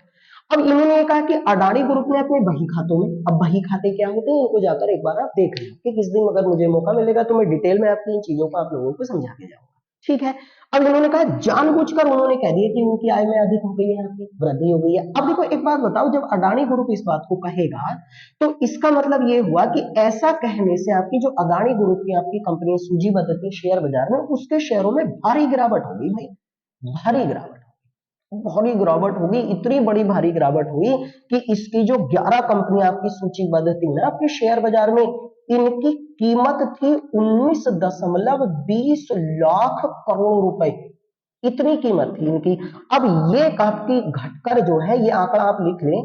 [SPEAKER 1] अब इन्होंने ये कहा कि अडानी ग्रुप ने अपने बही खातों में, अब बही खाते क्या होते हैं इनको जाकर एक बार आप देख लें कि किस दिन अगर मुझे मौका मिलेगा तो मैं डिटेल में आपकी इन चीजों को आप लोगों को समझा के जाऊंगा। ठीक है, अब इन्होंने कहा जानबूझकर उन्होंने कह दिया कि उनकी आय में अधिक हो गई है, आपकी वृद्धि हो गई है। अब देखो एक बात बताओ, जब अडानी ग्रुप इस बात को कहेगा तो इसका मतलब ये हुआ कि ऐसा कहने से आपकी जो अडानी ग्रुप की आपकी कंपनी सूचीबद्ध थी शेयर बाजार में, उसके शेयरों में भारी गिरावट होगी भाई, भारी गिरावट, भारी गिरावट होगी, इतनी बड़ी भारी गिरावट हुई कि इसकी जो 11 कंपनी आपकी सूचीबद्ध थी ना आपके शेयर बाजार में, इनकी कीमत थी 19.20 लाख करोड़ रुपए, इतनी कीमत थी इनकी। अब ये आपकी घटकर जो है, ये आंकड़ा आप लिख लें,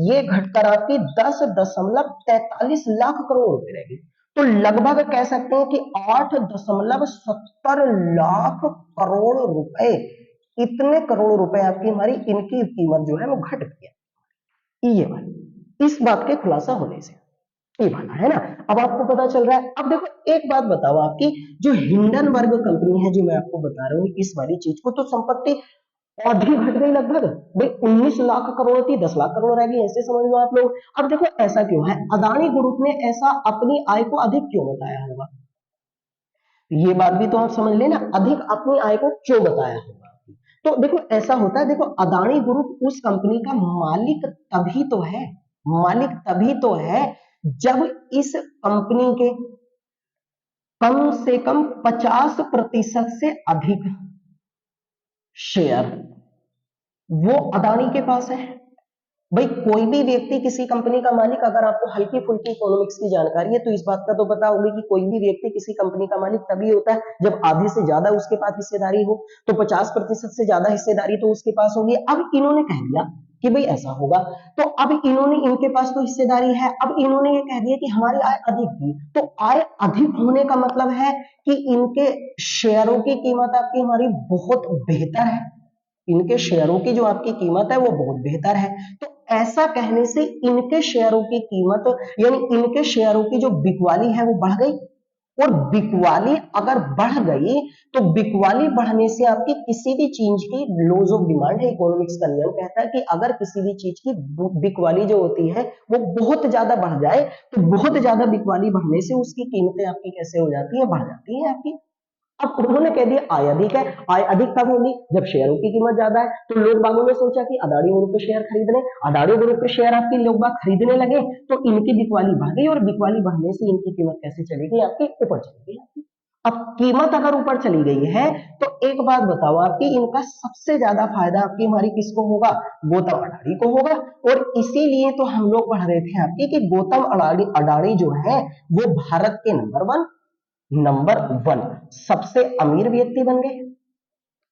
[SPEAKER 1] ये घटकर आपकी 10.43 लाख करोड़ रुपए रहेगी। तो लगभग कह सकते हैं कि 8.70 लाख करोड़ रुपए इतने करोड़ रुपए आपकी हमारी इनकी कीमत जो है वो घट गई है। ये वाली इस बात के खुलासा होने से ये वाला है ना। अब आपको पता चल रहा है। अब देखो एक बात बताओ, आपकी जो हिंडनबर्ग कंपनी है जो मैं आपको बता रहा हूँ इस वाली चीज को, तो संपत्ति आधी घट गई लगभग। भाई 19 लाख करोड़ थी 10 लाख करोड़ रह गई, ऐसे समझ लो आप लोग। अब देखो ऐसा क्यों है, अदानी ग्रुप ने ऐसा अपनी आय को अधिक क्यों बताया होगा, ये बात भी तो आप समझ लेना, अधिक अपनी आय को क्यों बताया होगा। तो देखो ऐसा होता है, देखो अदानी ग्रुप उस कंपनी का मालिक तभी तो है, मालिक तभी तो है जब इस कंपनी के कम से कम 50% से अधिक शेयर वो अदानी के पास है। भाई कोई भी व्यक्ति किसी कंपनी का मालिक, अगर आपको हल्की फुल्की इकोनॉमिक्स की जानकारी है तो इस बात का तो पता होगी कि कोई भी व्यक्ति किसी कंपनी का मालिक तभी होता है जब आधे से ज्यादा उसके पास हिस्सेदारी हो, तो 50% से ज्यादा हिस्सेदारी तो उसके पास होगी। अब इन्होंने कह दिया कि भाई ऐसा होगा, तो अब इन्होंने, इनके पास तो हिस्सेदारी है, अब इन्होंने ये कह दिया कि हमारी आय अधिक थी, तो आय अधिक होने का मतलब है कि इनके शेयरों की कीमत आपकी हमारी बहुत बेहतर है, इनके शेयरों की जो आपकी कीमत है वो बहुत बेहतर है। तो ऐसा कहने से इनके शेयरों की कीमत यानी इनके शेयरों की जो बिकवाली है वो बढ़ गई, और बिकवाली अगर बढ़ गई तो बिकवाली बढ़ने से आपकी किसी भी चीज की लॉज ऑफ डिमांड है, इकोनॉमिक्स का नियम कहता है कि अगर किसी भी चीज की बिकवाली जो होती है वो बहुत ज्यादा बढ़ जाए, तो बहुत ज्यादा बिकवाली बढ़ने से उसकी कीमतें आपकी कैसे हो जाती है, बढ़ जाती है आपकी। अब उन्होंने कह दिया आय अधिक है, आय अधिक कब होगी, जब शेयरों की कीमत ज्यादा है। तो लोग बागों ने सोचा कि अदानी ग्रुप के शेयर खरीद लें, अदानी ग्रुप के शेयर आपके लोग बाग खरीदने लगे, तो इनकी बिकवाली बढ़ गई, और बिकवाली बढ़ने से इनकी कीमत कैसे चलेगी, आपकी ऊपर चलेगी आपकी। अब कीमत अगर ऊपर चली गई है तो एक बात बताओ, आपकी इनका सबसे ज्यादा फायदा आपकी हमारी किसको होगा, गौतम अडानी को होगा। और इसीलिए तो हम लोग पढ़ रहे थे आपकी कि गौतम अडानी अडानी जो है वो भारत के नंबर वन सबसे अमीर व्यक्ति बन गए,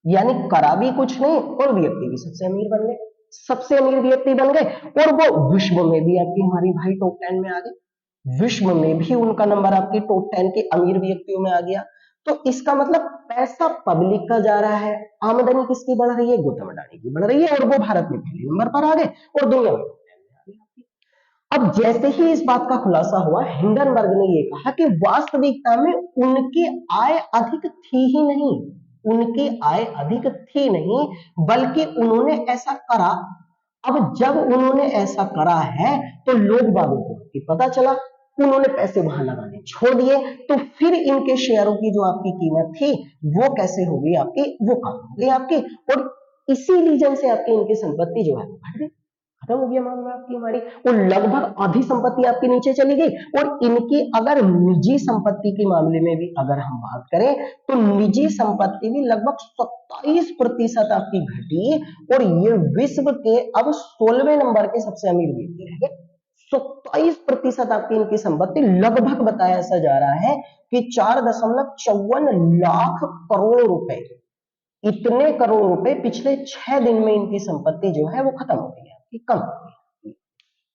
[SPEAKER 1] यानी करा भी कुछ नहीं और व्यक्ति भी सबसे अमीर बन गए, सबसे अमीर व्यक्ति बन गए, और वो विश्व में भी आपकी हमारी भाई टॉप 10 में आ गए, विश्व में भी उनका नंबर आपकी टॉप 10 के अमीर व्यक्तियों में आ गया। तो इसका मतलब पैसा पब्लिक का जा रहा है, आमदनी किसकी बढ़ रही है, गौतम अडानी की बढ़ रही है, और वो भारत में पहले नंबर पर आ गए और दुनिया में top 10 में आ गए। अब जैसे ही इस बात का खुलासा हुआ, हिंडनबर्ग ने यह कहा कि वास्तविकता में उनकी आय अधिक थी ही नहीं, उनकी आय अधिक थी नहीं, बल्कि उन्होंने ऐसा करा। अब जब उन्होंने ऐसा करा है तो लोग बागों को कि पता चला, उन्होंने पैसे वहां लगाने छोड़ दिए, तो फिर इनके शेयरों की जो आपकी कीमत थी वो कैसे हो गई आपकी, वो कम हो गई आपकी, और इसी रीजन से आपकी इनकी संपत्ति जो है वो घट गई, खत्म हो गया मामला आपकी हमारी, और लगभग आधी संपत्ति आपकी नीचे चली गई। और इनकी अगर निजी संपत्ति के मामले में भी अगर हम बात करें तो निजी संपत्ति भी लगभग 27% आपकी घटी, और ये विश्व के अब 16वें नंबर के सबसे अमीर व्यक्ति रह गए। 27% आपकी इनकी संपत्ति, लगभग बताया ऐसा जा रहा है कि 4.54 लाख करोड़ रुपए, इतने करोड़ रुपए पिछले 6 दिन में इनकी संपत्ति जो है वो खत्म हो गई है, कम हो गई।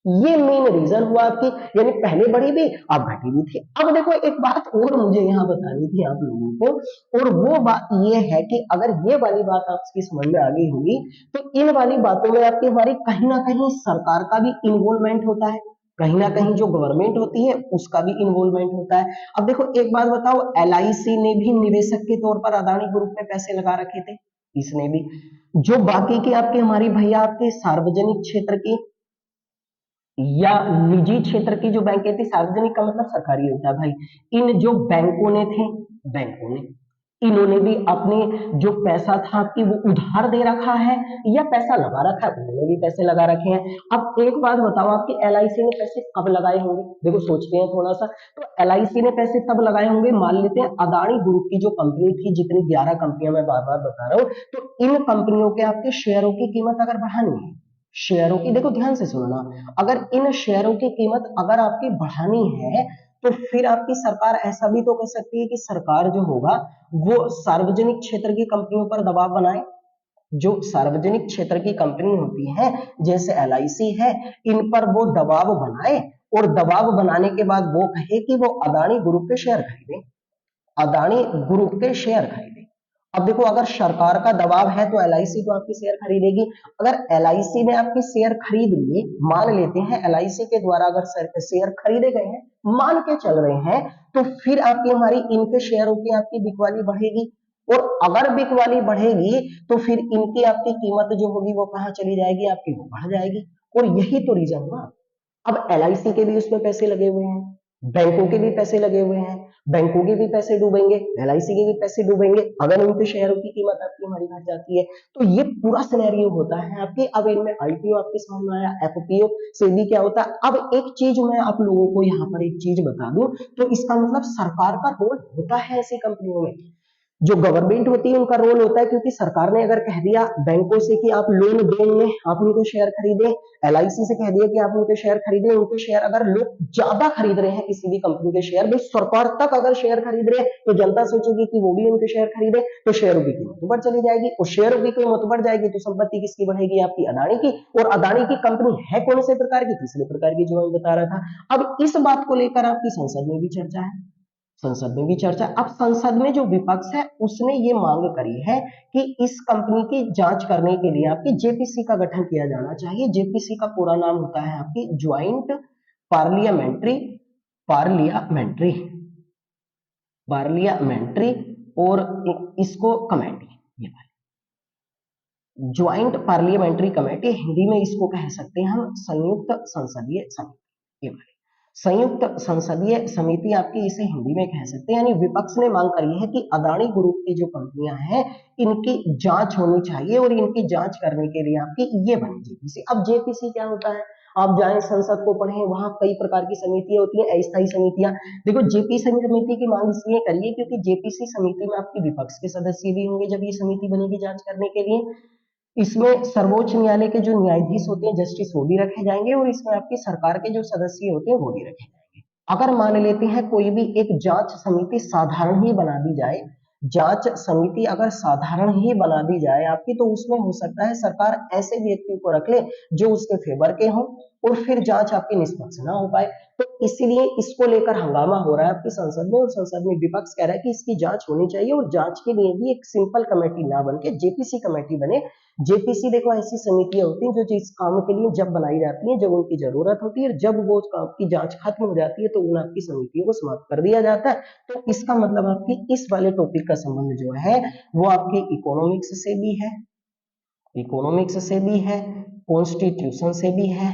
[SPEAKER 1] ये मेन रीजन हुआ आपकी, यानी पहले बढ़ी भी अब घटी भी थी। अब देखो एक बात और मुझे यहाँ बतानी थी आप लोगों को, और वो बात ये है कि अगर ये वाली बात आपकी समझ में आ गई होगी तो इन वाली बातों में आपकी हमारी कहीं ना कहीं सरकार का भी इन्वॉल्वमेंट होता है, कहीं ना कहीं जो गवर्नमेंट होती है उसका भी इन्वॉल्वमेंट होता है। अब देखो एक बात बताओ, LIC ने भी निवेशक के तौर पर अदानी ग्रुप में पैसे लगा रखे थे, इसने भी। जो बाकी की आपकी हमारी भैया आपके सार्वजनिक क्षेत्र की या निजी क्षेत्र की जो बैंकें थी, सार्वजनिक का मतलब सरकारी होता है भाई, इन जो बैंकों ने थे, बैंकों ने इन्होंने भी अपने जो पैसा था कि वो उधार दे रखा है या पैसा लगा रखा है, उन्होंने भी पैसे लगा रखे हैं। अब एक बात बताओ, आपकी LIC ने पैसे कब लगाए होंगे, देखो सोचते हैं थोड़ा सा। तो LIC ने पैसे तब लगाए होंगे, मान लेते हैं अदानी ग्रुप की जो कंपनी थी, जितनी 11 कंपनियां मैं बार बार बता रहा हूं, तो इन कंपनियों के आपके शेयरों की कीमत अगर बढ़ानी है, शेयरों की, देखो ध्यान से सुनना, अगर इन शेयरों की कीमत अगर आपकी बढ़ानी है तो फिर आपकी सरकार ऐसा भी तो कर सकती है कि सरकार जो होगा वो सार्वजनिक क्षेत्र की कंपनियों पर दबाव बनाए। जो सार्वजनिक क्षेत्र की कंपनी होती है जैसे LIC है, इन पर वो दबाव बनाए, और दबाव बनाने के बाद वो कहे कि वो अदानी ग्रुप के शेयर खरीदें, अदानी ग्रुप के शेयर खरीदें। अब देखो, अगर सरकार का दबाव है तो एलआईसी तो आपकी शेयर खरीदेगी। अगर एलआईसी ने आपके शेयर खरीद लिए, मान लेते हैं एलआईसी के द्वारा अगर शेयर खरीदे गए हैं, मान के चल रहे हैं, तो फिर आपकी हमारी इनके शेयरों की आपकी बिकवाली बढ़ेगी, और अगर बिकवाली बढ़ेगी तो फिर इनकी आपकी कीमत जो होगी वो कहाँ चली जाएगी, आपकी वो बढ़ जाएगी। और यही तो रीजन हुआ। अब एलआईसी के भी उसमें पैसे लगे हुए हैं, बैंकों के भी पैसे लगे हुए हैं, बैंकों के भी पैसे डूबेंगे, एलआईसी के भी पैसे डूबेंगे अगर उनके शेयरों की कीमत आपकी हमारी घट जाती है। तो ये पूरा सिनेरियो होता है आपकी। अब इनमें आईपीओ आपके समझ में आया, एफपीओ से भी क्या होता है। अब एक चीज मैं आप लोगों को यहाँ पर एक चीज बता दूं, तो इसका मतलब सरकार का रोल होता है ऐसी कंपनियों में। जो गवर्नमेंट होती है उनका रोल होता है, क्योंकि सरकार ने अगर कह दिया बैंकों से कि आप लोन देंगे, आप उनके शेयर खरीदें, एलआईसी से कह दिया कि आप उनके शेयर खरीदें, उनके शेयर अगर लोग ज्यादा खरीद रहे हैं किसी भी कंपनी के शेयर, भाई सरकार तक अगर शेयर खरीद रहे हैं तो जनता सोचेगी कि वो भी उनके शेयर खरीदे, तो शेयरों की कीमत ऊपर चली जाएगी, और शेयरों की कीमत बढ़ जाएगी तो संपत्ति किसकी बढ़ेगी, आपकी अदानी की। और अदानी की कंपनी है कौन से प्रकार की, तीसरे प्रकार की, जो मैं बता रहा था। अब इस बात को लेकर आपकी संसद में भी चर्चा है, संसद में भी चर्चा। अब संसद में जो विपक्ष है उसने ये मांग करी है कि इस कंपनी की जांच करने के लिए आपकी जेपीसी का गठन किया जाना चाहिए। जेपीसी का पूरा नाम होता है आपकी ज्वाइंट पार्लियामेंट्री पार्लियामेंट्री पार्लियामेंट्री और इसको कमेटी, ये ज्वाइंट पार्लियामेंट्री कमेटी, हिंदी में इसको कह सकते हैं हम संयुक्त संसदीय समिति। ये संयुक्त संसदीय समिति आपकी इसे हिंदी में कह सकते हैं। यानी विपक्ष ने मांग करी है कि अदानी ग्रुप की जो कंपनियां हैं इनकी जांच होनी चाहिए, और इनकी जांच करने के लिए आपकी ये बनी जेपीसी। अब जेपीसी क्या होता है, आप जाएं संसद को पढ़ें, वहां कई प्रकार की समितियां होती हैं, अस्थायी समितियां। देखो जेपीसी समिति की मांग इसलिए करिए क्योंकि जेपीसी समिति में आपकी विपक्ष के सदस्य भी होंगे जब ये समिति बनेगी जांच करने के लिए। इसमें सर्वोच्च न्यायालय के जो न्यायाधीश होते हैं, जस्टिस, वो भी रखे जाएंगे, और इसमें आपकी सरकार के जो सदस्य होते हैं वो भी रखे जाएंगे। अगर मान लेते हैं कोई भी एक जांच समिति साधारण ही बना दी जाए, जांच समिति अगर साधारण ही बना दी जाए आपकी, तो उसमें हो सकता है सरकार ऐसे व्यक्ति को रख ले जो उसके फेवर के हों, और फिर जांच आपकी निष्पक्ष ना हो पाए। तो इसीलिए इसको लेकर हंगामा हो रहा है आपकी संसद में, और संसद में विपक्ष कह रहा है कि इसकी जांच होनी चाहिए, और जांच के लिए भी एक सिंपल कमेटी ना बन के जेपीसी कमेटी बने। जेपीसी देखो ऐसी समितियां होती हैं जो जिस काम के लिए जब बनाई जाती हैं, जब उनकी जरूरत होती है, जब वो काम की जांच खत्म हो जाती है तो उन आपकी समितियों को समाप्त कर दिया जाता है। तो इसका मतलब आपकी इस वाले टॉपिक का संबंध जो है वो आपकी इकोनॉमिक्स से भी है, इकोनॉमिक्स से भी है, कॉन्स्टिट्यूशन से भी है।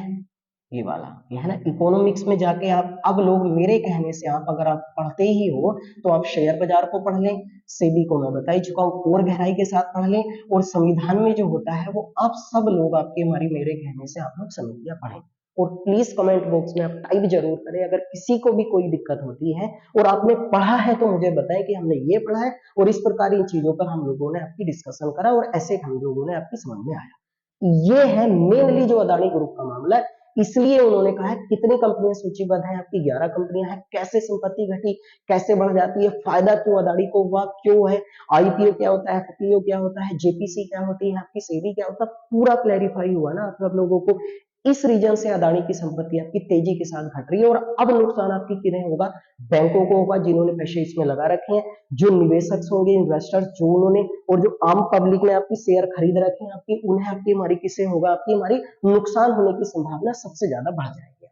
[SPEAKER 1] ये वाला ये है ना, इकोनॉमिक्स में जाके आप, अब लोग मेरे कहने से आप अगर आप पढ़ते ही हो तो आप शेयर बाजार को पढ़ लें, सेबी को मैं बता ही चुका हूँ, और गहराई के साथ पढ़ लें, और संविधान में जो होता है वो आप सब लोग आपके हमारी मेरे कहने से आप लोग समितियां पढ़ें। और प्लीज कमेंट बॉक्स में आप टाइप जरूर करें अगर किसी को भी कोई दिक्कत होती है और आपने पढ़ा है तो मुझे बताएं कि हमने ये पढ़ा है, और इस प्रकार इन चीजों पर हम लोगों ने आपकी डिस्कशन करा और ऐसे हम लोगों ने आपकी समझ में आया। ये है मेनली जो अदानी ग्रुप का मामला है। इसलिए उन्होंने कहा है कितनी कंपनियां सूचीबद्ध हैं आपकी, 11 कंपनियां हैं, कैसे संपत्ति घटी, कैसे बढ़ जाती है, फायदा क्यों अदानी को हुआ, क्यों है, आईपीओ क्या होता है, एफपीओ क्या होता है, जेपीसी क्या होती है आपकी, सेबी क्या होता है, पूरा क्लैरिफाई हुआ ना आप लोगों को। इस रीजन से अदानी की संपत्ति आपकी तेजी के साथ घट रही है, और अब नुकसान आपकी किन्हें होगा, बैंकों को होगा जिन्होंने पैसे इसमें लगा रखे हैं, जो निवेशक होंगे, इन्वेस्टर्स जो उन्होंने, और जो आम पब्लिक ने आपकी शेयर खरीद रखे हैं आपकी, उन्हें आपकी हमारी किसे होगा, आपकी हमारी नुकसान होने की संभावना सबसे ज्यादा बढ़ जाएगी।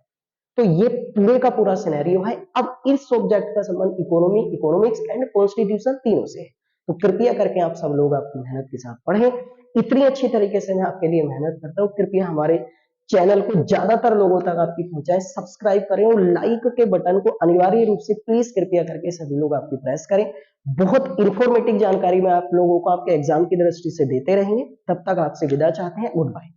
[SPEAKER 1] तो ये पूरे का पूरा सिनेरियो है। अब इस सब्जेक्ट का संबंध इकोनॉमी, इकोनॉमिक्स एंड कॉन्स्टिट्यूशन तीनों से है। तो कृपया करके आप सब लोग आपकी मेहनत के साथ पढ़ें। इतनी अच्छी तरीके से मैं आपके लिए मेहनत करता हूँ, कृपया हमारे चैनल को ज्यादातर लोगों तक आपकी पहुंचाएं, सब्सक्राइब करें, और लाइक के बटन को अनिवार्य रूप से प्लीज कृपया करके सभी लोग आपकी प्रेस करें। बहुत इंफॉर्मेटिव जानकारी मैं आप लोगों को आपके एग्जाम की दृष्टि से देते रहेंगे। तब तक आपसे विदा चाहते हैं, गुड बाय।